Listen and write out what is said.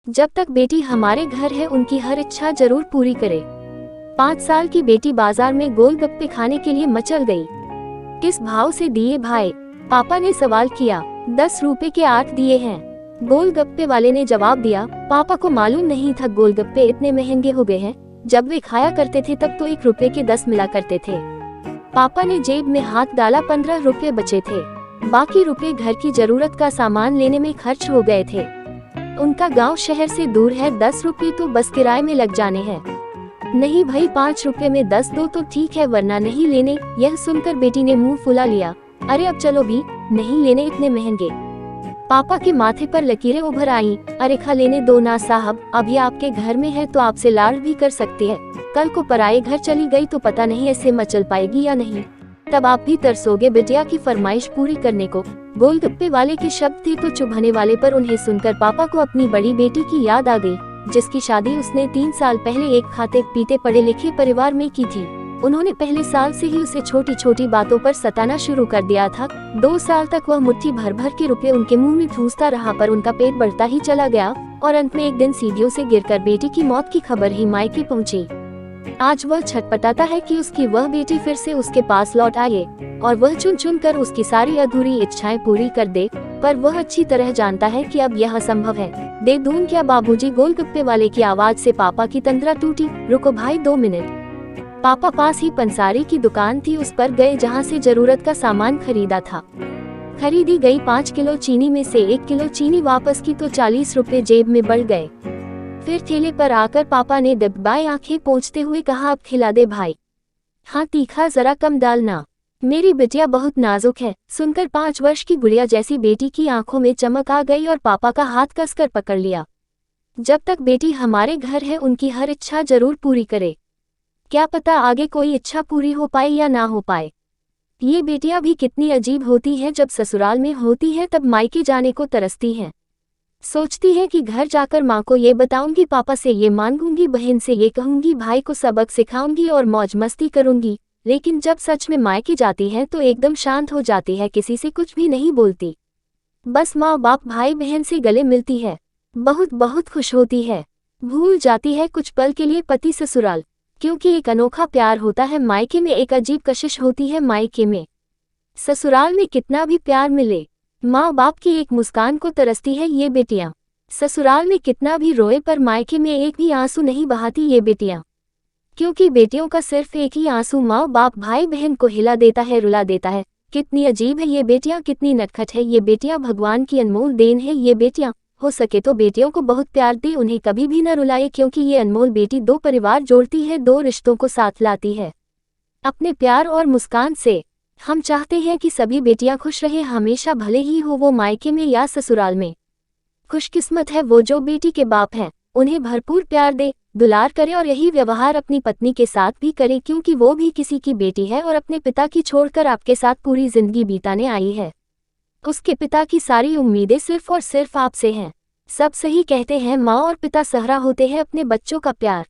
जब तक बेटी हमारे घर है उनकी हर इच्छा जरूर पूरी करे। 5 साल की बेटी बाजार में गोलगप्पे खाने के लिए मचल गई। किस भाव से दिए भाई? पापा ने सवाल किया। 10 रुपए के 8 दिए हैं, गोलगप्पे वाले ने जवाब दिया। पापा को मालूम नहीं था गोलगप्पे इतने महंगे हो गए हैं। जब वे खाया करते थे तब तो 1 रुपए के 10 मिला करते थे। पापा ने जेब में हाथ डाला, 15 रुपए बचे थे। बाकी रुपए घर की जरूरत का सामान लेने में खर्च हो गए थे। उनका गांव शहर से दूर है, 10 रुपए तो बस किराए में लग जाने हैं। नहीं भाई, 5 रुपए में 10 दो तो ठीक है, वरना नहीं लेने। यह सुनकर बेटी ने मुंह फुला लिया। अरे अब चलो भी, नहीं लेने इतने महंगे। पापा के माथे पर लकीरें उभर आईं। अरे खा लेने दो ना साहब, अभी आपके घर में है तो आपसे लाड़ भी कर सकते हैं। कल को पराये घर चली गई तो पता नहीं ऐसे मचल पाएगी या नहीं, तब आप भी तरसोगे बिटिया की फरमाइश पूरी करने को। गोलगप्पे वाले के शब्द थे तो चुभने वाले, पर उन्हें सुनकर पापा को अपनी बड़ी बेटी की याद आ गई, जिसकी शादी उसने 3 साल पहले एक खाते पीते पढ़े लिखे परिवार में की थी। उन्होंने पहले साल से ही उसे छोटी छोटी बातों पर सताना शुरू कर दिया था। 2 साल तक वह मुट्ठी भर भर के रुपए उनके मुंह में ठूंसता रहा, पर उनका पेट बढ़ता ही चला गया और अंत में एक दिन सीढ़ियों से गिरकर बेटी की मौत की खबर ही मायके पहुंची। आज वह छटपटाता है कि उसकी वह बेटी फिर से उसके पास लौट आए और वह चुन चुन कर उसकी सारी अधूरी इच्छाएं पूरी कर दे, पर वह अच्छी तरह जानता है कि अब यह असंभव है। दे दूं क्या बाबूजी? गोलगप्पे वाले की आवाज से पापा की तंद्रा टूटी। रुको भाई, 2 मिनट। पापा पास ही पंसारी की दुकान थी, उस पर गए जहाँ से जरूरत का सामान खरीदा था। खरीदी गई 5 किलो चीनी में से 1 किलो चीनी वापस की तो 40 रुपए जेब में बढ़ गए। फिर ठेले पर आकर पापा ने दबदाई आंखें पोंछते हुए कहा, अब खिला दे भाई। हाँ, तीखा जरा कम डालना, मेरी बिटिया बहुत नाजुक है। सुनकर 5 वर्ष की गुड़िया जैसी बेटी की आंखों में चमक आ गई और पापा का हाथ कसकर पकड़ लिया। जब तक बेटी हमारे घर है उनकी हर इच्छा जरूर पूरी करे। क्या पता आगे कोई इच्छा पूरी हो पाए या ना हो पाए। ये बेटियां भी कितनी अजीब होती हैं, जब ससुराल में होती हैं तब मायके जाने को तरसती हैं। सोचती है कि घर जाकर माँ को ये बताऊंगी, पापा से ये मांगूंगी, बहन से ये कहूंगी, भाई को सबक सिखाऊंगी और मौज मस्ती करूंगी। लेकिन जब सच में मायके जाती है तो एकदम शांत हो जाती है, किसी से कुछ भी नहीं बोलती। बस माँ बाप भाई बहन से गले मिलती है, बहुत बहुत खुश होती है। भूल जाती है कुछ पल के लिए पति ससुराल, क्योंकि एक अनोखा प्यार होता है मायके में, एक अजीब कशिश होती है मायके में। ससुराल में कितना भी प्यार मिले, माँ बाप की एक मुस्कान को तरसती है ये बेटियां। ससुराल में कितना भी रोए पर मायके में एक भी आंसू नहीं बहाती ये बेटियां, क्योंकि बेटियों का सिर्फ एक ही आंसू माँ बाप भाई बहन को हिला देता है, रुला देता है। कितनी अजीब है ये बेटियां, कितनी नटखट है ये बेटियां, भगवान की अनमोल देन है ये बेटियां। हो सके तो बेटियों को बहुत प्यार दे, उन्हें कभी भी न रुलाए, क्योंकि ये अनमोल बेटी 2 परिवार जोड़ती है, 2 रिश्तों को साथ लाती है अपने प्यार और मुस्कान से। हम चाहते हैं कि सभी बेटियां खुश रहे हमेशा, भले ही हो वो मायके में या ससुराल में। खुशकिस्मत है वो जो बेटी के बाप हैं, उन्हें भरपूर प्यार दे, दुलार करे और यही व्यवहार अपनी पत्नी के साथ भी करे, क्योंकि वो भी किसी की बेटी है और अपने पिता की छोड़कर आपके साथ पूरी जिंदगी बिताने आई है। उसके पिता की सारी उम्मीदें सिर्फ और सिर्फ आपसे हैं। सब सही कहते हैं, माँ और पिता सहरा होते हैं अपने बच्चों का प्यार।